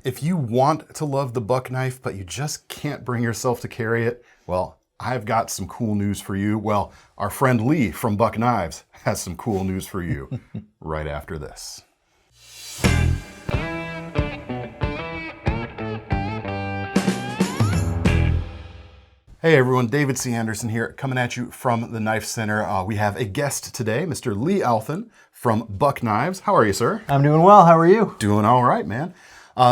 If you want to love the buck knife, but you just can't bring yourself to carry it, well, I've got some cool news for you. Well, our friend Lee from Buck Knives has some cool news for you right after this. Hey everyone, David C. Anderson here, coming at you from the Knife Center. We have a guest today, Mr. Lee Alphen from Buck Knives. How are you, sir? I'm doing well. How are you? Doing all right, man.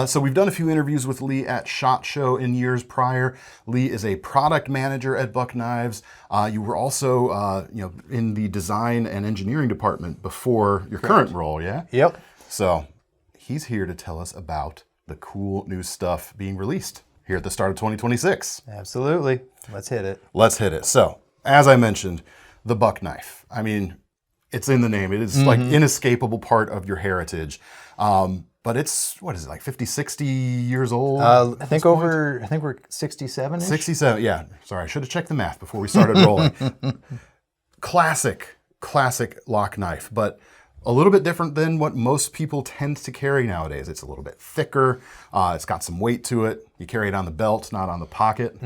So we've done a few interviews with Lee at SHOT Show in years prior. Lee is a product manager at Buck Knives. You were also, in the design and engineering department before your current role, yeah? Yep. So he's here to tell us about the cool new stuff being released here at the start of 2026. Absolutely. Let's hit it. Let's hit it. So, as I mentioned, the buck knife. I mean, it's in the name. It is like inescapable part of your heritage. But it's, what is it, like 50, 60 years old? I think we're 67-ish. 67, yeah. Sorry, I should have checked the math before we started rolling. Classic lock knife, but a little bit different than what most people tend to carry nowadays. It's a little bit thicker. It's got some weight to it. You carry it on the belt, not on the pocket.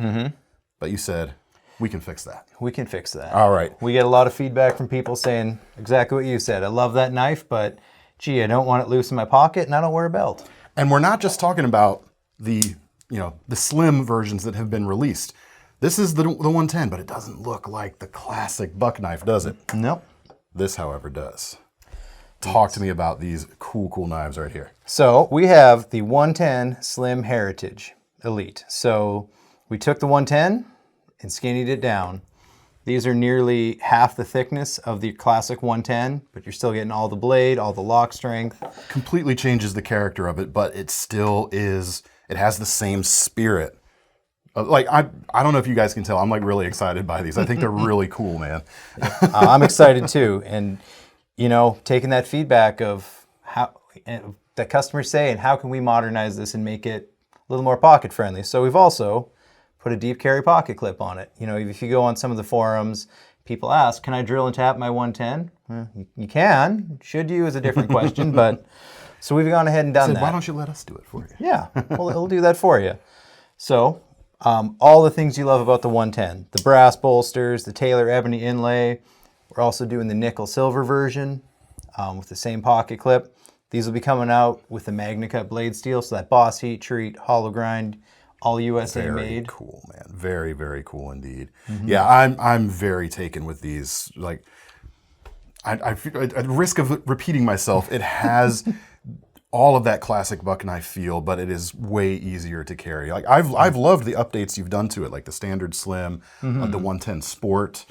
But you said, we can fix that. We can fix that. All right. We get a lot of feedback from people saying exactly what you said. I love that knife, but gee, I don't want it loose in my pocket and I don't wear a belt. And we're not just talking about the slim versions that have been released. This is the 110, but it doesn't look like the classic buck knife, does it? Nope. This, however, does. Talk to me about these cool knives right here. So we have the 110 Slim Heritage Elite. So we took the 110 and skinnied it down. These are nearly half the thickness of the classic 110, but you're still getting all the blade, all the lock strength. Completely changes the character of it, but it still is, it has the same spirit. Like, I don't know if you guys can tell, I'm like really excited by these. I think they're really cool, man. I'm excited too. And taking that feedback of how that customers say, and how can we modernize this and make it a little more pocket friendly? So we've also put a deep carry pocket clip on it. If you go on some of the forums, people ask, can I drill and tap my 110? You can. Should you is a different question, but so we've gone ahead and done that. Why don't you let us do it for you? Yeah, well, it'll do that for you. So all the things you love about the 110, the brass bolsters, the Taylor ebony inlay. We're also doing the nickel silver version with the same pocket clip. These will be coming out with the MagnaCut blade steel, so that boss heat treat, hollow grind, all USA made. Very cool, man. Very, very cool indeed. Yeah, I'm very taken with these. Like, I feel, at risk of repeating myself, it has all of that classic buck knife feel, but it is way easier to carry. Like, I've loved the updates you've done to it, like the standard slim, the 110 sport.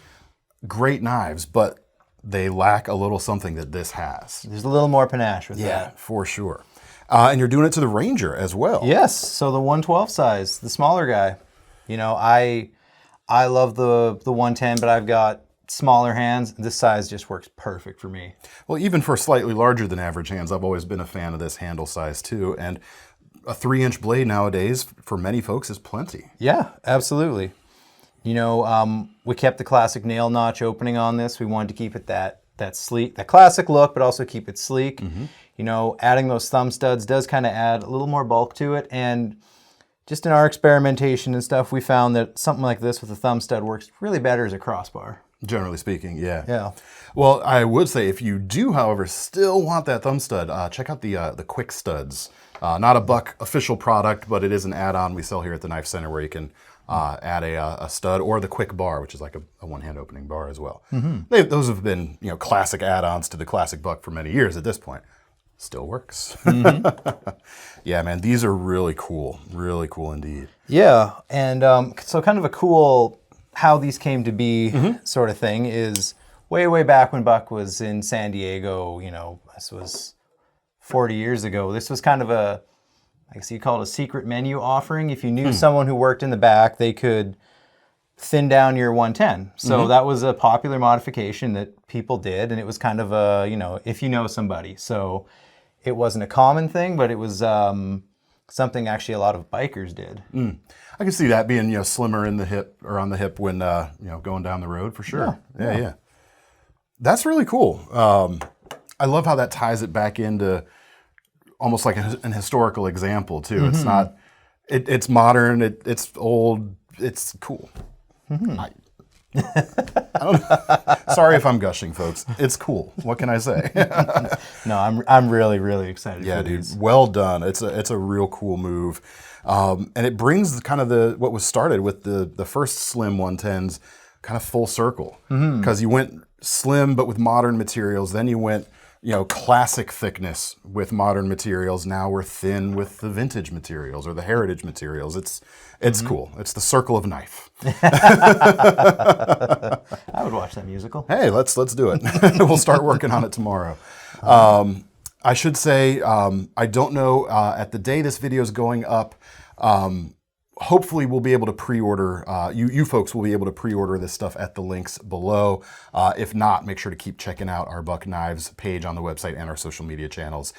Great knives, but they lack a little something that this has. There's a little more panache with that. Yeah, for sure. And you're doing it to the Ranger as well. Yes, so the 112 size, the smaller guy. I love the 110, but I've got smaller hands. This size just works perfect for me. Well, even for slightly larger than average hands, I've always been a fan of this handle size too. And a 3-inch blade nowadays, for many folks, is plenty. Yeah, absolutely. We kept the classic nail notch opening on this. We wanted to keep it that sleek, that classic look, but also keep it sleek. Adding those thumb studs does kind of add a little more bulk to it. And just in our experimentation and stuff, we found that something like this with a thumb stud works really better as a crossbar. Generally speaking, yeah. Yeah. Well, I would say if you do, however, still want that thumb stud, check out the Quick Studs. Not a Buck official product, but it is an add-on we sell here at the Knife Center where you can add a stud, or the Quick Bar, which is like a one-hand opening bar as well. Those have been classic add-ons to the classic Buck for many years at this point. Still works. Yeah, man, these are really cool indeed. Yeah, and so kind of a cool how these came to be sort of thing is way back when Buck was in San Diego. This was 40 years ago. This was kind of I guess you call it a secret menu offering. If you knew someone who worked in the back, they could thin down your 110. So that was a popular modification that people did, and it was kind of if you know somebody. So it wasn't a common thing, but it was something actually a lot of bikers did. I can see that being slimmer in the hip or on the hip when going down the road for sure. Yeah. That's really cool. I love how that ties it back into almost like an historical example too. It's not. It's modern. It's old. It's cool. I don't know. Sorry if I'm gushing, folks. It's cool. What can I say? No, I'm really, really excited. Yeah, for dude. these. Well done. It's a real cool move, and it brings kind of what was started with the first slim 110s kind of full circle, because you went slim but with modern materials. Then you went classic thickness with modern materials. Now we're thin with the vintage materials or the heritage materials. It's cool. It's the circle of knife. I would watch that musical. Hey, let's do it. We'll start working on it tomorrow. I should say, I don't know, at the day this video is going up, hopefully we'll be able to pre-order, you folks will be able to pre-order this stuff at the links below. If not, make sure to keep checking out our Buck Knives page on the website and our social media channels,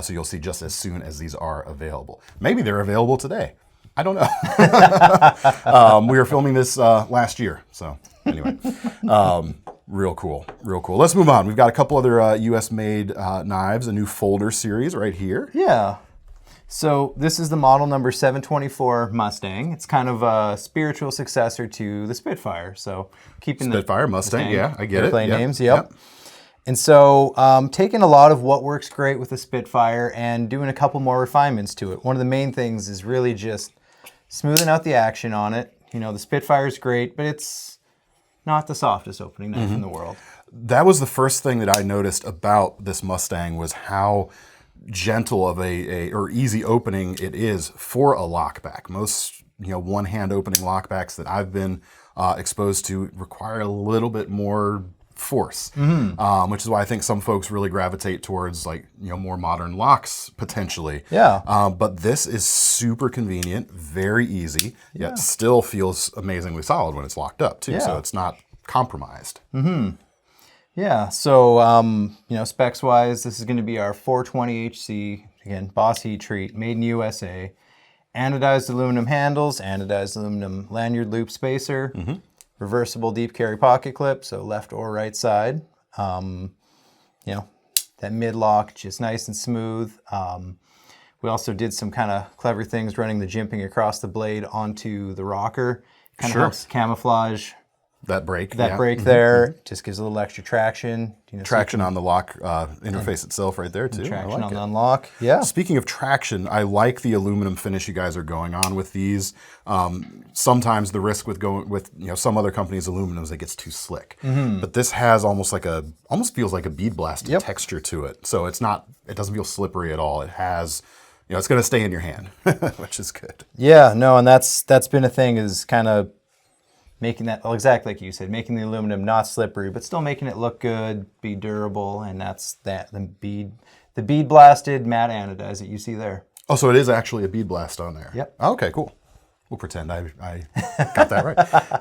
so you'll see just as soon as these are available. Maybe they're available today. I don't know. We were filming this last year, so anyway. Real cool, real cool. Let's move on. We've got a couple other US-made knives, a new folder series right here. Yeah. So this is the model number 724 Mustang. It's kind of a spiritual successor to the Spitfire. So keeping Spitfire, Mustang, yeah, I get it. Airplane Yep. names, yep. And so taking a lot of what works great with the Spitfire and doing a couple more refinements to it. One of the main things is really just smoothing out the action on it. The Spitfire is great, but it's not the softest opening knife in the world. That was the first thing that I noticed about this Mustang, was how gentle of or easy opening it is for a lockback. Most one-hand opening lockbacks that I've been exposed to require a little bit more force, which is why I think some folks really gravitate towards more modern locks potentially. Yeah. But this is super convenient, very easy, yet still feels amazingly solid when it's locked up too. Yeah. So it's not compromised. Yeah, so specs-wise, this is going to be our 420HC, again, Boss Heat Treat, made in USA, anodized aluminum handles, anodized aluminum lanyard loop spacer, reversible deep carry pocket clip, so left or right side. That mid-lock, just nice and smooth. We also did some kind of clever things running the jimping across the blade onto the rocker. Kind of helps camouflage that brake. There. Just gives a little extra traction. Traction on the lock interface itself right there too. Traction on the unlock. Yeah. Speaking of traction, I like the aluminum finish you guys are going on with these. Sometimes the risk with going with some other companies' aluminums, it gets too slick. But this has almost feels like a bead blasted texture to it. So it doesn't feel slippery at all. It has, it's going to stay in your hand, which is good. Yeah, no, and that's been a thing, is kind of making that, exactly like you said, making the aluminum not slippery, but still making it look good, be durable, and that's that. The bead blasted matte anodized that you see there. Oh, so it is actually a bead blast on there. Yep. Okay, cool. We'll pretend I got that right.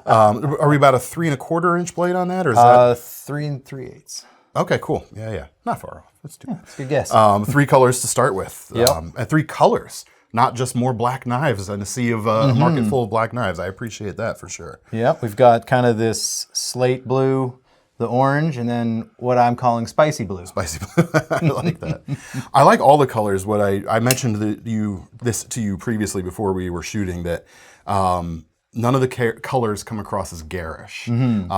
Are we about a 3 1/4 inch blade on that, or is that 3 3/8? Okay, cool. Yeah, not far off. That's too bad. That's a good guess. 3 colors to start with. Yep. And 3 colors. Not just more black knives and a sea of a market full of black knives. I appreciate that for sure. Yeah, we've got kind of this slate blue, the orange, and then what I'm calling spicy blue. Spicy blue. I like that. I like all the colors. What I mentioned this to you previously before we were shooting, that none of the colors come across as garish,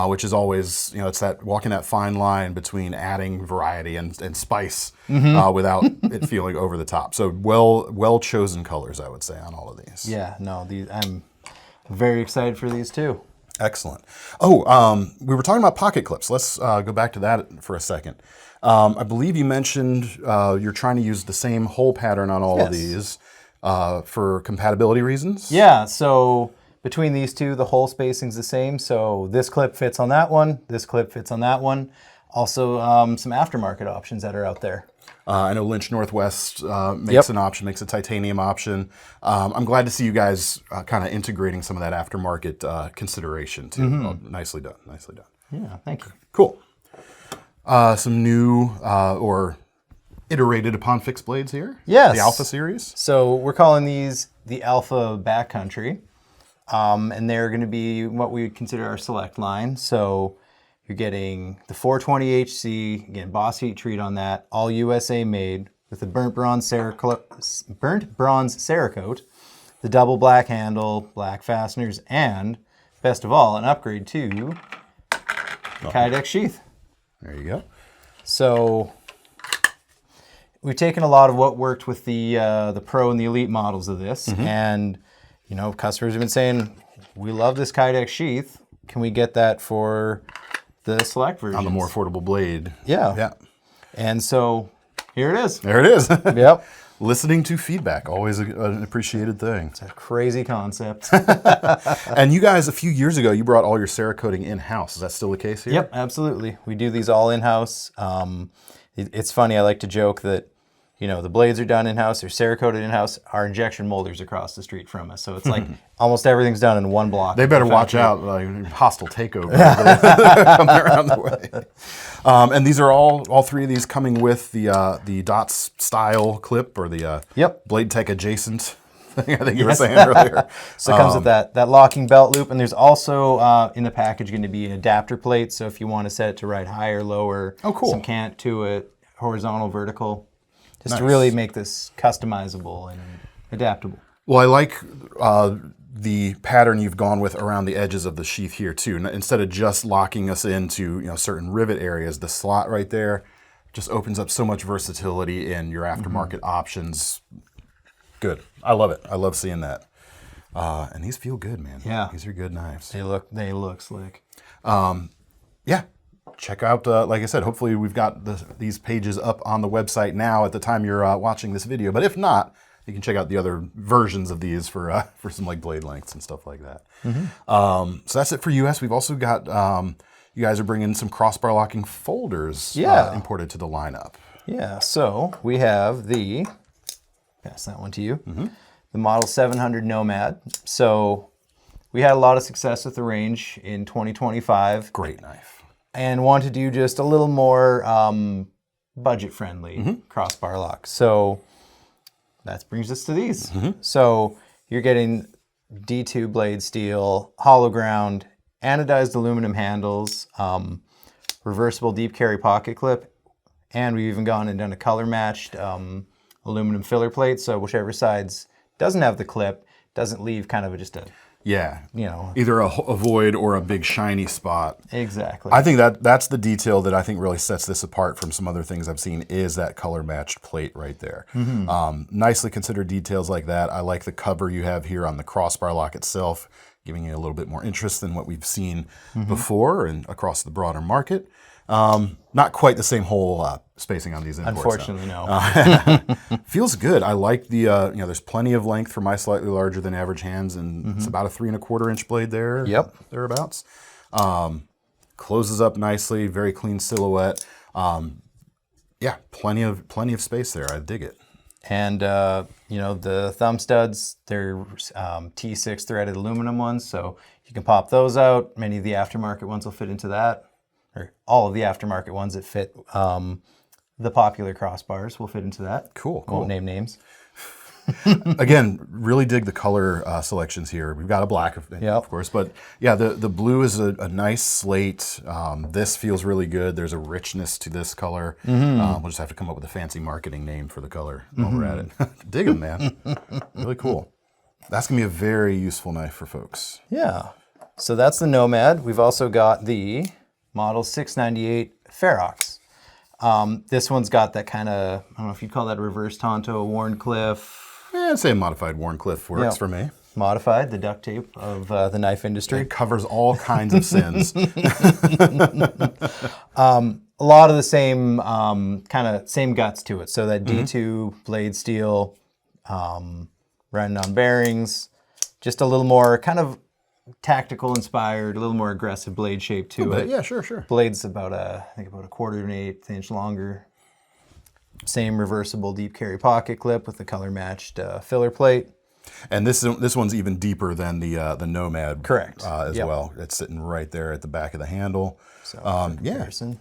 which is always, it's that walking that fine line between adding variety and spice without it feeling over the top. So well chosen colors, I would say, on all of these. Yeah, no, I'm very excited for these too. Excellent. Oh, we were talking about pocket clips. Let's go back to that for a second. I believe you mentioned you're trying to use the same hole pattern on all of these for compatibility reasons. Yeah, so between these two, the hole spacing's the same. So this clip fits on that one, this clip fits on that one. Also, some aftermarket options that are out there. I know Lynch Northwest makes an option, makes a titanium option. I'm glad to see you guys kind of integrating some of that aftermarket consideration too. Well, nicely done, nicely done. Yeah, thank you. Cool. Some new or iterated upon fixed blades here. Yes. The Alpha series. So we're calling these the Alpha Backcountry. And they're going to be what we would consider our select line. So you're getting the 420HC, again, Boss Heat Treat on that, all USA made, with the burnt bronze Cerakote, the double black handle, black fasteners, and best of all, an upgrade to the Kydex sheath. There you go. So we've taken a lot of what worked with the Pro and the Elite models of this, and customers have been saying, we love this Kydex sheath. Can we get that for the Select version? On the more affordable blade. Yeah. Yeah. And so here it is. There it is. Yep. Listening to feedback, always an appreciated thing. It's a crazy concept. And you guys, a few years ago, you brought all your Cerakoting in-house. Is that still the case here? Yep, absolutely. We do these all in-house. It's funny, I like to joke that, the blades are done in-house, they're Cerakoted in-house. Our injection molders across the street from us. So it's like almost everything's done in one block. They better watch out, like hostile takeover coming around the way. And these are all three of these coming with the Dots style clip or the Blade Tech adjacent thing I think you were saying earlier. So it comes with that locking belt loop, and there's also in the package going to be an adapter plate. So if you want to set it to ride higher, lower, some cant to it, horizontal, vertical, just to really make this customizable and adaptable. Well, I like the pattern you've gone with around the edges of the sheath here too. Instead of just locking us into certain rivet areas, the slot right there just opens up so much versatility in your aftermarket options. Good. I love it. I love seeing that. And these feel good, man. Yeah. These are good knives. They look slick. Yeah. Check out, like I said, hopefully we've got these pages up on the website now at the time you're watching this video. But if not, you can check out the other versions of these for some like blade lengths and stuff like that. So that's it for US. We've also got, you guys are bringing some crossbar locking folders imported to the lineup. Yeah, so we have pass that one to you, the Model 700 Nomad. So we had a lot of success with the range in 2025. Great knife. And want to do just a little more budget-friendly crossbar lock. So that brings us to these. So you're getting D2 blade steel, hollow ground, anodized aluminum handles, reversible deep carry pocket clip, and we've even gone and done a color-matched aluminum filler plate. So whichever sides doesn't have the clip doesn't leave kind of just a either a void or a big shiny spot. Exactly. I think that's the detail that I think really sets this apart from some other things I've seen is that color matched plate right there. Nicely considered details like that. I like the cover you have here on the crossbar lock itself, giving you a little bit more interest than what we've seen before and across the broader market. Not quite the same whole spacing on these imports. Unfortunately, no. Feels good. I like the, there's plenty of length for my slightly larger than average hands, and it's about a 3 1/4 inch blade there. Yep. Thereabouts. Closes up nicely, very clean silhouette. Yeah, plenty of space there. I dig it. And, the thumb studs, they're T6 threaded aluminum ones, so you can pop those out. Many of the aftermarket ones will fit into that. Or all of the aftermarket ones that fit the popular crossbars will fit into that. Cool. Won't name names. Again, really dig the color selections here. We've got a black, of course, but yeah, the blue is a nice slate. This feels really good. There's a richness to this color. We'll just have to come up with a fancy marketing name for the color while we're at it. Dig them, man. Really cool. That's going to be a very useful knife for folks. Yeah. So that's the Nomad. We've also got the Model 698 Ferox. This one's got that kind of, I don't know if you'd call that a reverse Tonto, Warncliffe. I'd say modified Warncliffe works for me. Modified, the duct tape of the knife industry. It covers all kinds of sins. A lot of the same guts to it. So that D2 blade steel, running on bearings, just a little more kind of tactical inspired, a little more aggressive blade shape to it. Yeah, sure. Blade's about I think about a 1/4 inch longer. Same reversible deep carry pocket clip with the color matched filler plate. And this one's even deeper than the Nomad. Correct. As well. It's sitting right there at the back of the handle. So comparison.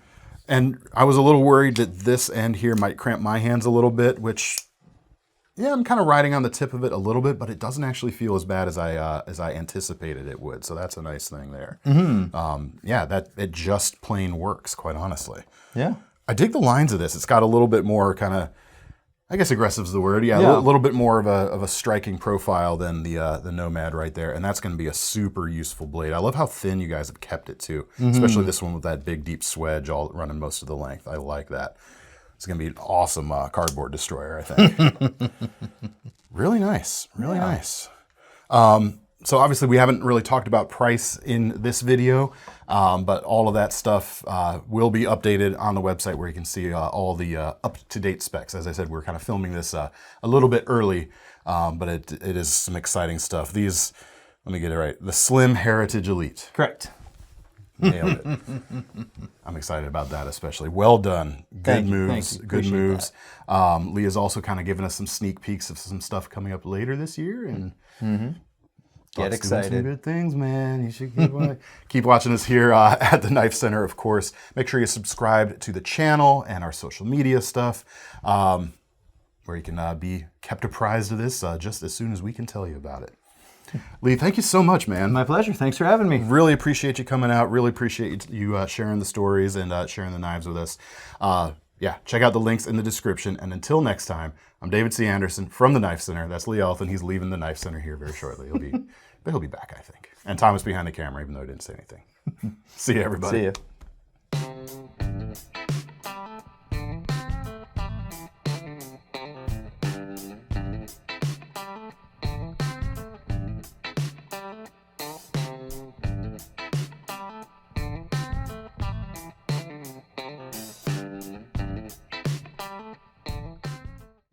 And I was a little worried that this end here might cramp my hands a little bit, which I'm kind of riding on the tip of it a little bit, but it doesn't actually feel as bad as I anticipated it would. So that's a nice thing there. That it just plain works, quite honestly. Yeah. I dig the lines of this. It's got a little bit more kind of, I guess aggressive is the word. Yeah, Yeah. a little bit more of a striking profile than the Nomad right there, and that's going to be a super useful blade. I love how thin you guys have kept it too, especially this one with that big deep swedge all running most of the length. I like that. It's going to be an awesome cardboard destroyer, I think. Really nice, really nice. So obviously we haven't really talked about price in this video, but all of that stuff will be updated on the website where you can see all the up-to-date specs. As I said, we're kind of filming this a little bit early, but it is some exciting stuff. These, let me get it right, the Slim Heritage Elite. Correct. Nailed it. I'm excited about that especially. Well done. Good moves. Good moves. Leah's also kind of given us some sneak peeks of some stuff coming up later this year, and Get excited. Some good things, man. You should keep watching us here at the Knife Center, of course. Make sure you subscribe to the channel and our social media stuff, where you can be kept apprised of this just as soon as we can tell you about it. Lee, thank you so much, man. My pleasure. Thanks for having me. Really appreciate you coming out. Really appreciate you sharing the stories and sharing the knives with us. Yeah, check out the links in the description. And until next time, I'm David C. Anderson from the Knife Center. That's Lee Elton. He's leaving the Knife Center here very shortly. He'll be back, I think. And Thomas behind the camera, even though he didn't say anything. See you, everybody. See you.